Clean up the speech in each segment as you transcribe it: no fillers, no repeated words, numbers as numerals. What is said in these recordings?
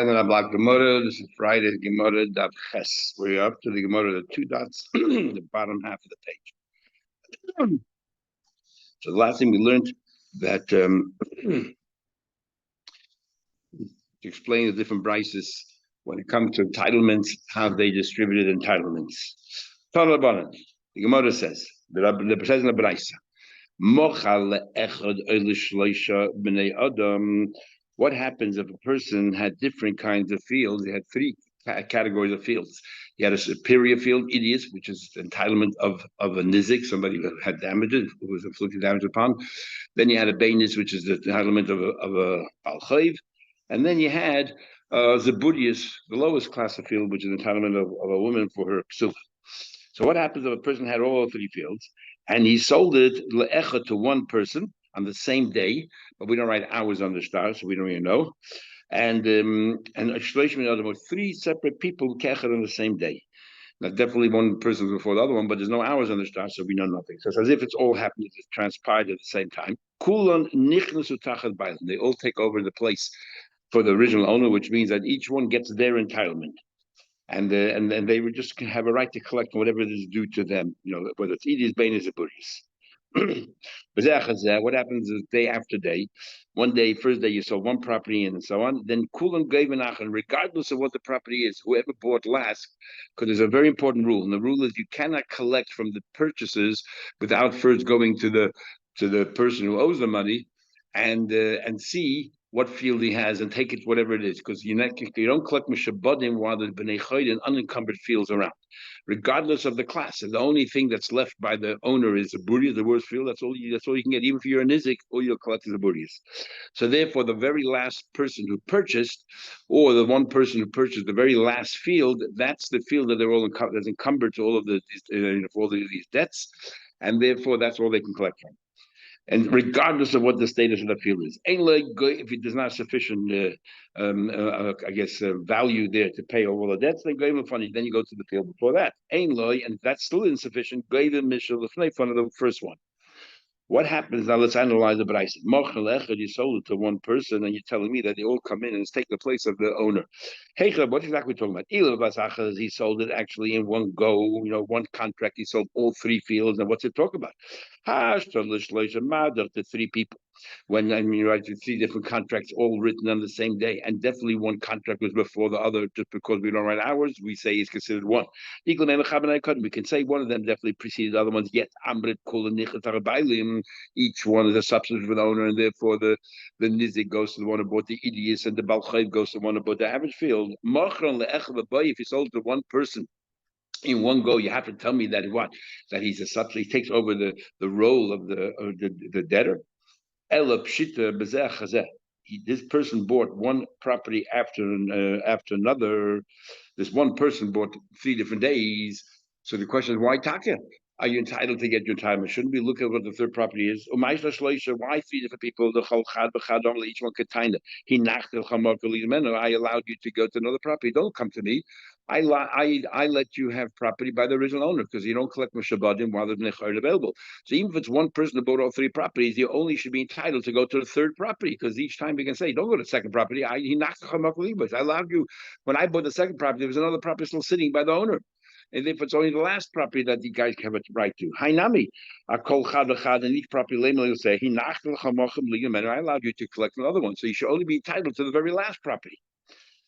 And then I block Gemara. This is Friday, Gemara Daf Ches. We're up to the Gemara, the two dots, the bottom half of the page. So the last thing we learned that to explain the different prices when it comes to entitlements, how they distributed entitlements. The Gemara says, the says in the Braisa, what happens if a person had different kinds of fields? He had three categories of fields. He had a superior field, idiot, which is entitlement of a nizik, somebody who had damages, who was inflicted damage upon. Then you had a bainis, which is the entitlement of a balchayv. And then you had zaburius, the lowest class of field, which is entitlement of a woman for her psuch. So what happens if a person had all three fields and he sold it le'echa to one person on the same day, but we don't write hours on the star, so we don't even know. And three separate people kechet on the same day. Now, definitely one person before the other one, but there's no hours on the star, so we know nothing. So it's as if it's all happened, it transpired at the same time. Kulan nichnasu tachas bailan. They all take over the place for the original owner, which means that each one gets their entitlement. And they would just have a right to collect whatever is due to them, whether it's Edis, Bainis, or Buris. What happens is day after day, one day, first day you sold one property and so on, then kulam gaivenach, and regardless of what the property is, whoever bought last, because there's a very important rule, and the rule is you cannot collect from the purchasers without first going to the person who owes the money and see what field he has and take it whatever it is, because you don't collect mishabadim while there's b'nei choyd and unencumbered fields around, regardless of the class. And the only thing that's left by the owner is the burias, the worst field. That's all you can get. Even if you're a nizik, all you'll collect is the burias. So therefore, the very last person who purchased, or the one person who purchased the very last field, that's the field that they're all that's encumbered to all of these debts, and therefore that's all they can collect from. And regardless of what the status of the field is, if it does not sufficient, value there to pay all the debts, then then you go to the field before that. And that's still insufficient. The first one. What happens now? Let's analyze the Braisa. You sold it to one person, and you're telling me that they all come in and take the place of the owner. Hey, what exactly are we talking about? He sold it actually in one go. One contract. He sold all three fields, and what's it talk about? The three people. When you write three different contracts all written on the same day, and definitely one contract was before the other, just because we don't write hours, we say it's considered one. We can say one of them definitely preceded the other ones, yet each one is a substantive owner, and therefore the nizik goes to the one who bought the idios, and the balchayv goes to the one who bought the average field. If you sold to one person in one go, you have to tell me that he's a substitute. He takes over the role of the debtor. This person bought one property after another. This one person bought 3 different days. So the question is, why taka? Are you entitled to get your time? Shouldn't we look at what the third property is? Why 3 different people? Each one could time it. I allowed you to go to another property. Don't come to me. I let you have property by the original owner, because you don't collect mishabadim while there's nechayr available. So even if it's one person who bought all 3 properties, you only should be entitled to go to the third property, because each time you can say, don't go to the second property. I allowed you. When I bought the second property, there was another property still sitting by the owner. And if it's only the last property that the guys have a right to, Hainami, kol chad and each property will say, I allowed you to collect another one. So you should only be entitled to the very last property.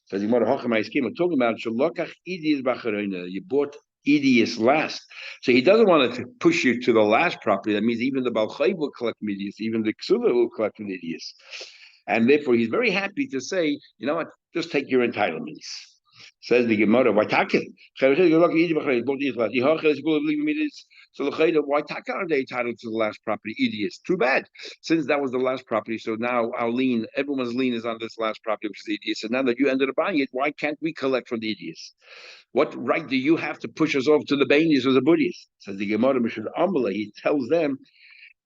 So the Gemara Hochamai scheme we're talking about Shalokach Idias Bacharina. You bought Idias last, so he doesn't want to push you to the last property. That means even the Balchayv will collect Idias, even the Ksula will collect Idias, and therefore he's very happy to say, you know what, just take your entitlements. Says the Gemara, why taka? So why taka are they entitled to the last property? Idiots. Too bad. Since that was the last property, so now our lien, everyone's lien is on this last property, which is the idiots. And now that you ended up buying it, why can't we collect from the idiots? What right do you have to push us off to the Bainis or the Buddhists? Says the Gemara, he tells them,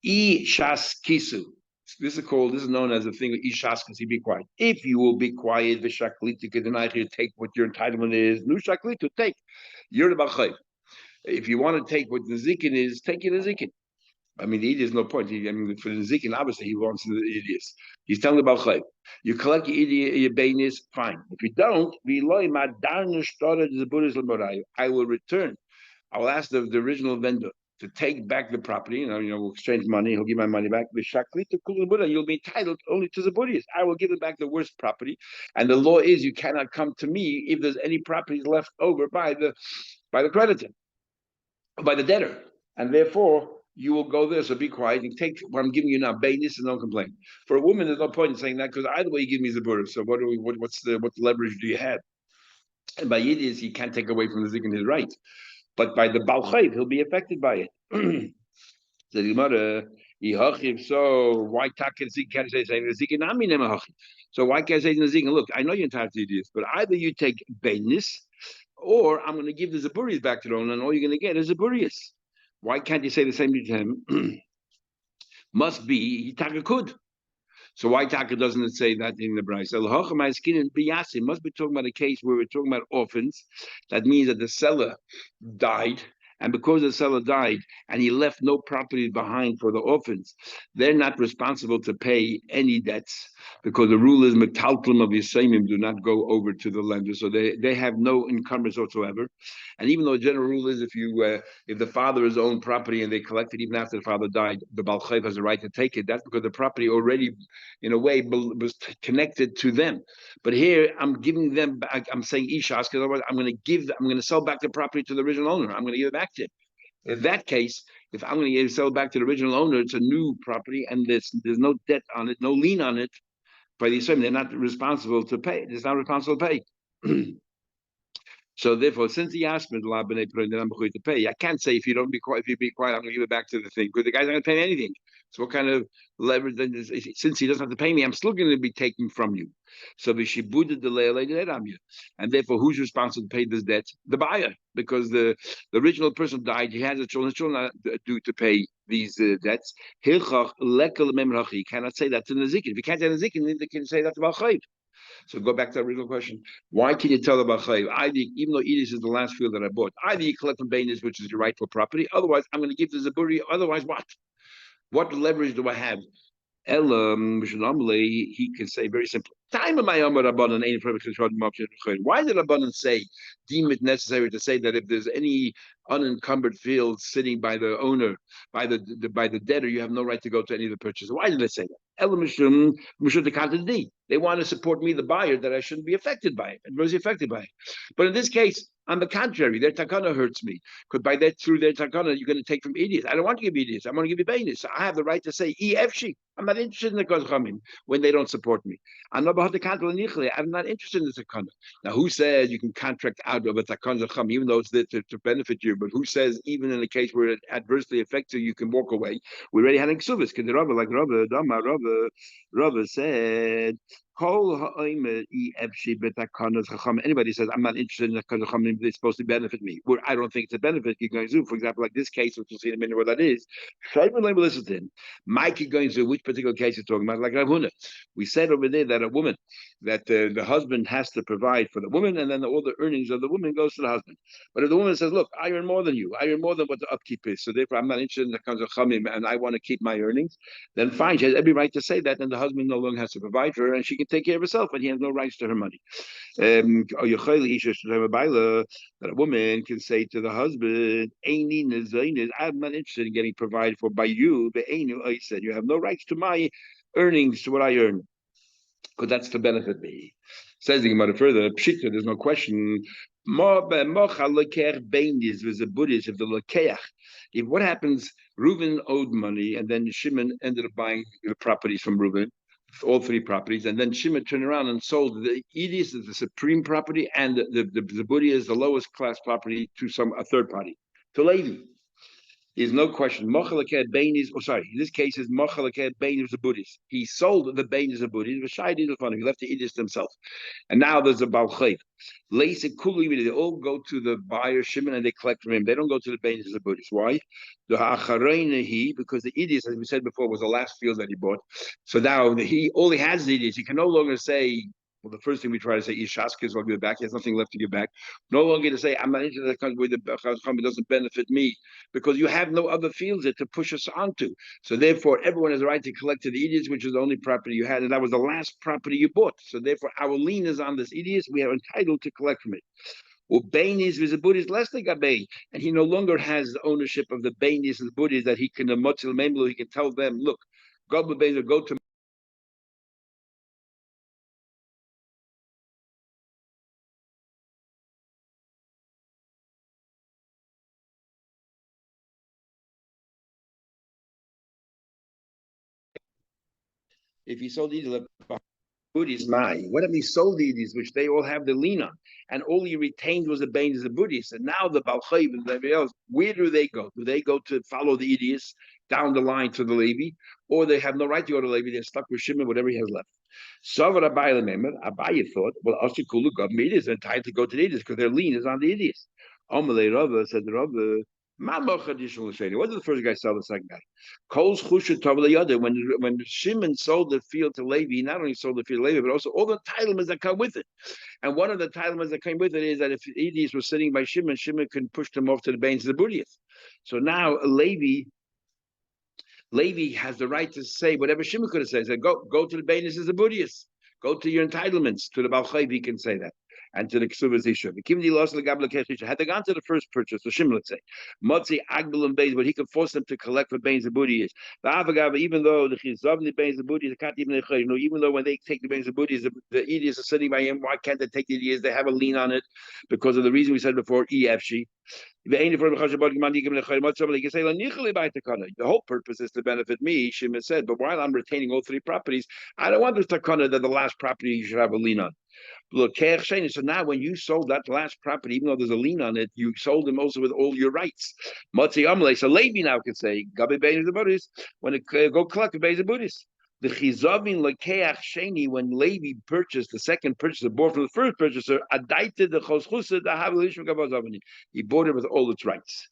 I shas kisu. This is known as the thing of ishas, because he be quiet. If you will be quiet, you take what your entitlement is. Nu shaklitu, take. You're the balchayv. If you want to take what the zikin is, take it as zikin. I mean, the idiot is no point. I mean, for the Zikin, obviously, he wants the idiots. He's telling about Chayv. You collect your idiot, your bainis, fine. If you don't, I will return. I will ask the original vendor to take back the property. We'll exchange money. He'll give my money back. You'll be entitled only to the Buddhas. I will give it back the worst property. And the law is you cannot come to me if there's any properties left over by the creditor, by the debtor. And therefore, you will go there. So be quiet and take what I'm giving you now, basis, and don't complain. For a woman, there's no point in saying that because either way you give me the Buddha. So what leverage do you have? And by Yiddish, he can't take away from the Zik and his right. But by the Balchayv, he'll be affected by it. So the Gemara, so why can't say Zik and So why can't I say the Zik? Look, I know you're entitled to this, but either you take Bainis, or I'm going to give the Zaburias back to the owner, and all you're going to get is Zaburias. Why can't you say the same to him? Must be Taka could. So why Taka doesn't it say that in the Bryce? It must be talking about a case where we're talking about orphans. That means that the seller died, and because the seller died and he left no property behind for the orphans, they're not responsible to pay any debts because the rule is metaltlum of Yisraelim do not go over to the lender, so they have no encumbrance whatsoever. And even though the general rule is if the father has owned property and they collect it even after the father died, the Balchev has a right to take it. That's because the property already, in a way, was connected to them. But here, I'm giving them back. I'm saying Ishas because otherwise I'm going to sell back the property to the original owner. I'm going to give it back to him. In that case, if I'm going to sell it back to the original owner, it's a new property and there's no debt on it, no lien on it. By the same, they're not responsible to pay. It's not responsible to pay. So therefore, since he asked me to pay, I can't say if you be quiet, I'm going to give it back to the thing because the guy's not going to pay me anything. So what kind of leverage? Since he doesn't have to pay me, I'm still going to be taking from you. So and therefore, who's responsible to pay this debt? The buyer, because the original person died. He has a children. His children are due to pay these debts. He cannot say that to the zikin. If you can't say the zikin, then they can say that to Balchayv. So go back to the original question. Why can you tell about Chayiv? Even though Edis is the last field that I bought, either you collect from Bainis, which is your rightful property, otherwise I'm going to give the Zaburi, otherwise what? What leverage do I have? Elam, he can say very simply, time of my Rabbanan ain't why did Rabbanan say, deem it necessary to say that if there's any unencumbered field sitting by the owner, by the debtor, you have no right to go to any of the purchaser? Why did they say that? They want to support me, the buyer, that I shouldn't be affected by it. And was affected by it. But in this case, on the contrary, their takana hurts me. Because through their takana, you're going to take from idiots. I don't want to give idiots. I want to give you bainis. So I have the right to say, I'm not interested in the kozchamim when they don't support me. I'm not interested in the takana. Now, who says you can contract out of a takana even though it's there to benefit you? But who says even in a case where it adversely affects you, you can walk away? We already had exubis. Because the Rava, like Rava said, anybody says I'm not interested in the chachamim, they're supposed to benefit me. Where I don't think it's a benefit. For example, like this case, which we'll see in a minute what that is. Listen, Mike going to which particular case you're talking about, like Rav Huna. We said over there that a woman, that the husband has to provide for the woman, and then all the earnings of the woman goes to the husband. But if the woman says, "Look, I earn more than you. I earn more than what the upkeep is, so therefore I'm not interested in the chachamim, and I want to keep my earnings," then fine, she has every right to say that, and the husband no longer has to provide for her, and she can take care of herself, and he has no rights to her money. That a woman can say to the husband, I'm not interested in getting provided for by you, but I said you have no rights to my earnings, to what I earn, because that's to benefit me. Says the Gemara further, Pshita, there's no question. If what happens, Reuben owed money, and then Shimon ended up buying the properties from Reuben, all three properties, and then Shimon turned around and sold the Edis is the supreme property, and the Budi is the lowest class property to a third party, to Levi. There's no question. Mochalaket Bainis, in this case, is Mochalaket Bainis the Buddhist. He sold the Bainis the Buddhist, he left the Edis himself. And now there's a Balchayv. They all go to the buyer Shimon and they collect from him. They don't go to the Bainis the Buddhist. Why? Because the Edis, as we said before, was the last field that he bought. So now all he has is Edis. He can no longer say, Well, the first thing we try to say is Shaskis, I'll give it back. He has nothing left to give back. No longer to say, I'm not into the country where the Chacham doesn't benefit me, because you have no other fields there to push us onto. So therefore, everyone has a right to collect to the idiots, which is the only property you had, and that was the last property you bought. So therefore, our lien is on this idiots. We are entitled to collect from it. Well, Bainis is a Buddhist less like a Bain, and he no longer has the ownership of the Bainis and the Buddhists that he can he can tell them, look, go to. If he sold these Buddhists, my what if he sold these, which they all have the lien on, and all he retained was the Bainis the Buddhists, and now the Balchayv and everybody else, where do they go? Do they go to follow the idiots down the line to the Levi, or they have no right to go to Levi? They're stuck with Shimon, whatever he has left. So what Abaye thought, well, Ashikulu government is entitled to go to the idiots because their lien is on the idiots. Amalei Rava said the Rava. What did the first guy sell the second guy? Kols Chusha Tavla when Shimon sold the field to Levi, he not only sold the field to Levi, but also all the entitlements that come with it. And one of the entitlements that came with it is that if Edis was sitting by Shimon, Shimon could push them off to the Bains of the Buddhists. So now Levi has the right to say whatever Shimon could have said. He said, go to the Bainis as the Buddhists. Go to your entitlements. To the Balchayv, he can say that. And to the Ksuvas, he should. Had they gone to the first purchase, so Shimon, let's say, Motzi, Agbel, and Beis, but he could force them to collect for Bains and Buddhists. Even though the Chizavni Bains and Buddhists, can't even, even though when they take the Bains and Buddhists, the idiots are sitting by him, why can't they take the idiots? They have a lien on it because of the reason we said before, EFG. The whole purpose is to benefit me, Shimon said, but while I'm retaining all three properties, I don't want this takana that the last property you should have a lien on. So now when you sold that last property, even though there's a lien on it, you sold them also with all your rights. So Levi now can say, when it go collect the Beis Buddhist. The chizavin lekeach sheni, when Levi purchased the second purchaser, bought from the first purchaser, adaita the choschusa the havelish megavazavani. He bought it with all its rights.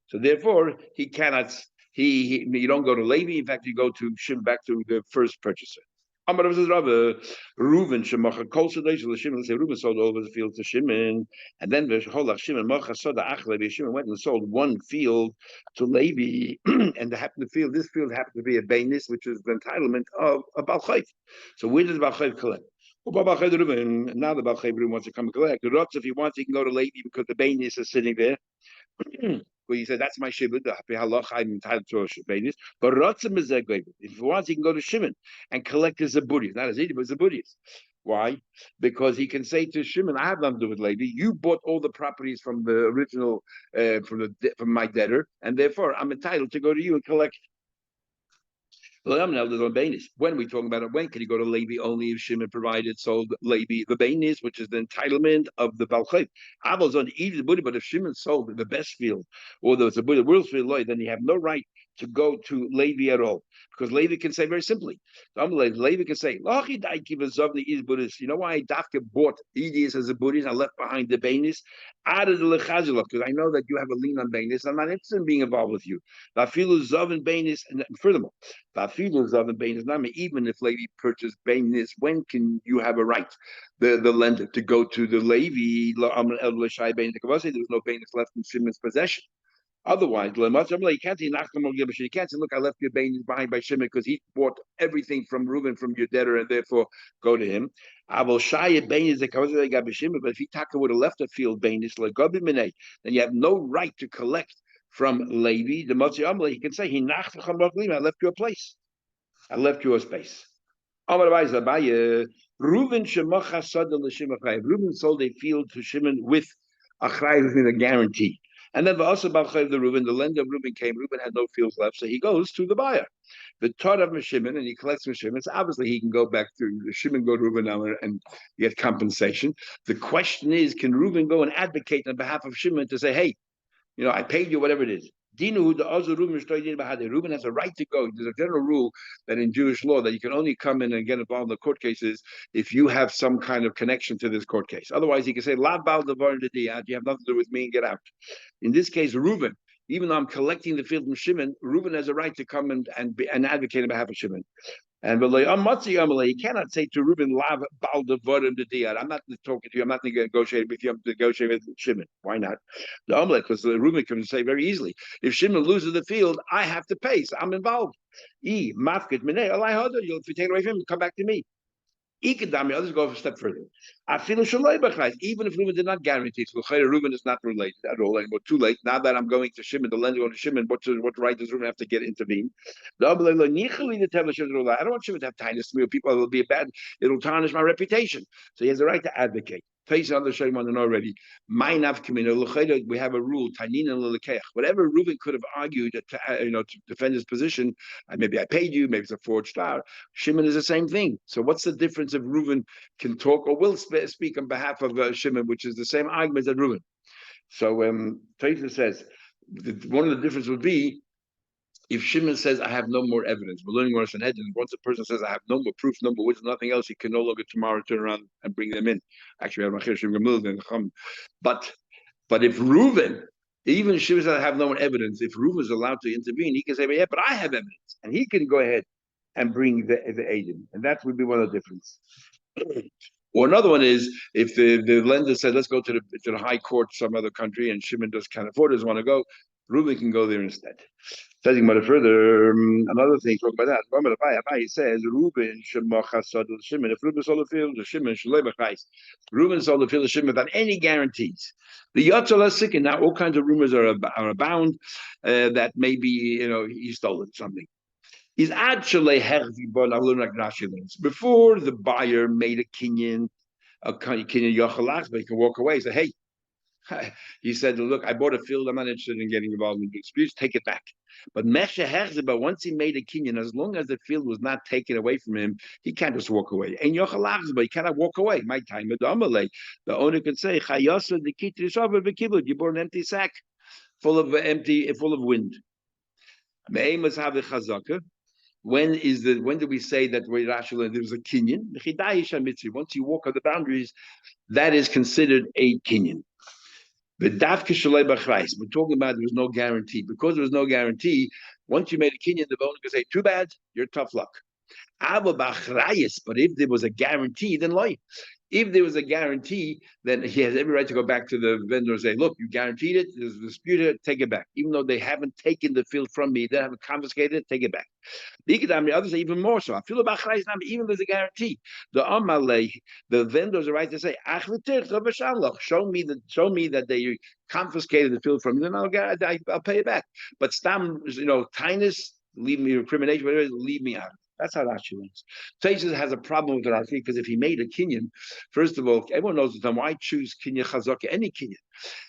So therefore, he cannot. You don't go to Levi. In fact, you go to Shim back to the first purchaser. Amar says Rabbi Reuven shemacha kol shadosh l'Shimon. Let's say Reuven sold all of the field to Shimon, and then the Holach Shimon macha soda achle. Shimon went and sold one field to Levi, and this field happened to be a bainis, which is the entitlement of a balchayv. So where does balchayv collect? Now the balchayv wants to come and collect. The Rotz, if he wants, he can go to Levi because the bainis is sitting there. Well, he said that's my shibud. I'm entitled to a shibudis. But rotzim is if he wants, he can go to Shimon and collect his zabudis, not his but his zabudis. Why? Because he can say to Shimon, "I have nothing to do with Levi. You bought all the properties from the original, from my debtor, and therefore I'm entitled to go to you and collect." When we talking about it, when can he go to Levi only if Shimon provided sold Levi the Bainis, which is the entitlement of the Balchayv. Avos on either Buddha, but if Shimon sold the best field or the Buddha world's field, then you have no right to go to Levi at all. Because Levi can say very simply, Levi can say, you know why Dafka bought Edis as a Buddhist and left behind the Bainis? Because I know that you have a lien on Bainis. I'm not interested in being involved with you. And furthermore, even if Levi purchased Bainis, when can you have a right, the lender, to go to the Levi? There's no Bainis left in Shimon's possession. Otherwise, you can't say, look, I left your Bainis behind by Shimon because he bought everything from Reuben, from your debtor, and therefore go to him. But if he would have left a field Bainis, then you have no right to collect from Levi. He can say, I left you a place. I left you a space. Reuben sold a field to Shimon with a guarantee. And then also the lender of Reuben came. Reuben had no fields left, so he goes to the buyer. The Todd of Shimon, and he collects from Shimon. So obviously he can go back to Shimon, go to Reuben now and get compensation. The question is, can Reuben go and advocate on behalf of Shimon to say, hey, I paid you whatever it is. Reuben has a right to go. There's a general rule that in Jewish law that you can only come in and get involved in the court cases if you have some kind of connection to this court case. Otherwise, he can say, La bal devar you have nothing to do with me and get out. In this case, Reuben, even though I'm collecting the field from Shimon, Reuben has a right to come and advocate on behalf of Shimon. And you cannot say to Reuben, Lav Bal Devarim the Diyad. I'm not talking to you. I'm not negotiating with you. I'm negotiating with Shimon. Why not? The Amalek, because Reuben can say very easily, if Shimon loses the field, I have to pay. So I'm involved. Mafkit Minei, if you take it away from him, come back to me. Others go a step further. Even if Reuben did not guarantee, so Reuben is not related at all anymore. Too late. Now that I'm going to Shimon, the lender going to Shimon, what right does Reuben have to get intervene? I don't want Shimon to have tightness to me. People will be bad. It'll tarnish my reputation. So he has the right to advocate. Face on the Shayman already. We have a rule. Whatever Reuben could have argued to defend his position, maybe I paid you, maybe it's a forged star. Shimon is the same thing. So what's the difference if Reuven can talk or will speak on behalf of Shimon, which is the same argument as Reuven? So Taisa says one of the differences would be if Shimon says, I have no more evidence. We're learning Rosh Hashanah. Once a person says, I have no more proof, no more witness, nothing else, he can no longer tomorrow turn around and bring them in. Actually, we have Machir Shem Gamil and Chum. But if Reuven, even Shimon says, I have no more evidence, if Reuven is allowed to intervene, he can say, but I have evidence. And he can go ahead and bring the agent. And that would be one of the difference. Or another one is if the lender said, let's go to the high court, some other country, and Shimon just can't afford it, doesn't want to go, Reuben can go there instead. Studying about it further, another thing, talk about that. He says, Reuben Shimon. If Reuben sold the field, the Shimon Reuben sold the field to Shimon without any guarees. The Yotzal sick, and now all kinds of rumors are abound that maybe he stole something. Is actually before the buyer made a kinyan yochalach, but he can walk away. Say, hey, he said, look, I bought a field. I'm not interested in getting involved in disputes. Take it back. But but once he made a kinyan, as long as the field was not taken away from him, he can't just walk away. And yochalach, but he cannot walk away. My time at the owner could say, you bought an empty sack full of wind. When do we say that there was a kinyan? Once you walk on the boundaries, that is considered a kinyan. We're talking about there was no guarantee. Because there was no guarantee, once you made a kinyan, the owner can say, too bad, you're tough luck. But if there was a guarantee, then lie. If there was a guarantee, then he has every right to go back to the vendor and say, look, you guaranteed it, there's a dispute, take it back. Even though they haven't taken the field from me, they haven't confiscated it, take it back. The others say even more so. I feel about even there's a guarantee. The vendors are right to say, show me that they confiscated the field from me, then I'll pay it back. But tinus, leave me, recrimination, whatever it is, leave me out. That's how Rashi learns. Taisus has a problem with Rashi because if he made a kinyan, first of all, everyone knows the time. Why choose kinyan chazaka, any kinyan?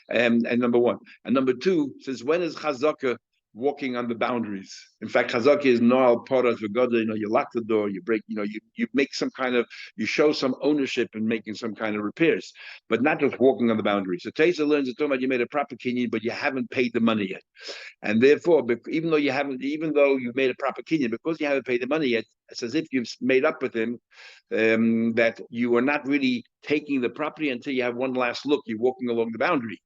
And number one, and number two, says when is chazaka walking on the boundaries? In fact, chazaka is no paras v'goda. You lock the door, you break. You make some kind of, you show some ownership in making some kind of repairs, but not just walking on the boundaries. So Taisus learns that you made a proper kinyan, but you haven't paid the money yet. And therefore, even though you made a proper kinyan, because you haven't paid the money yet, it's as if you've made up with him that you are not really taking the property until you have one last look. You're walking along the boundary.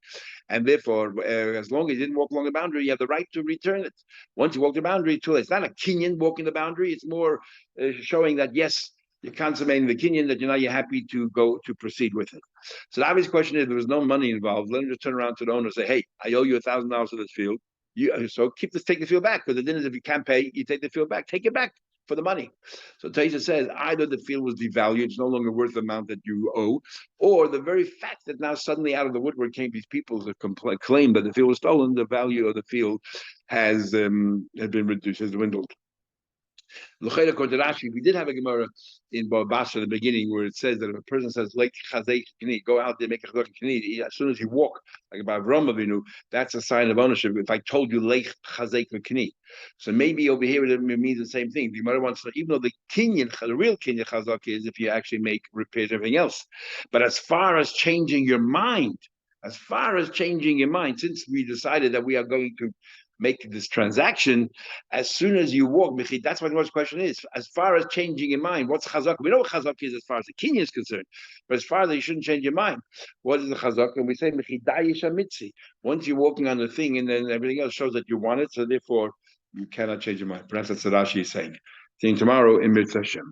And therefore, as long as you didn't walk along the boundary, you have the right to return it. Once you walk the boundary, too late. It's not a kinyan walking the boundary. It's more showing that, yes, you're consummating the kinyan, that you're happy to go to proceed with it. So the obvious question is, there was no money involved. Let him just turn around to the owner and say, hey, I owe you $1,000 for this field. Take the field back, because the din is if you can't pay, you take the field back. Take it back for the money. So Taisha says either the field was devalued, it's no longer worth the amount that you owe, or the very fact that now suddenly out of the woodwork came these people to claim that the field was stolen, the value of the field has been reduced, has dwindled. We did have a Gemara in Bava Basra at the beginning where it says that if a person says "Lake Chazek Kni," go out there, make a chazek Kni. As soon as you walk, like about Avram Avinu, that's a sign of ownership. If I told you Lake Chazek Kni, so maybe over here it means the same thing. The Gemara wants to, even though the real kinyan chazak is if you actually make repairs, everything else. But as far as changing your mind, since we decided that we are going to make this transaction, as soon as you walk, that's what the most question is. As far as changing your mind, what's chazak? We know what chazak is as far as the kinyan is concerned, but as far as you shouldn't change your mind, what is the chazak? And we say once you're walking on the thing, and then everything else shows that you want it, so therefore you cannot change your mind. Perhaps that's what Rashi is saying. Seeing tomorrow in Mitzvah Hashem.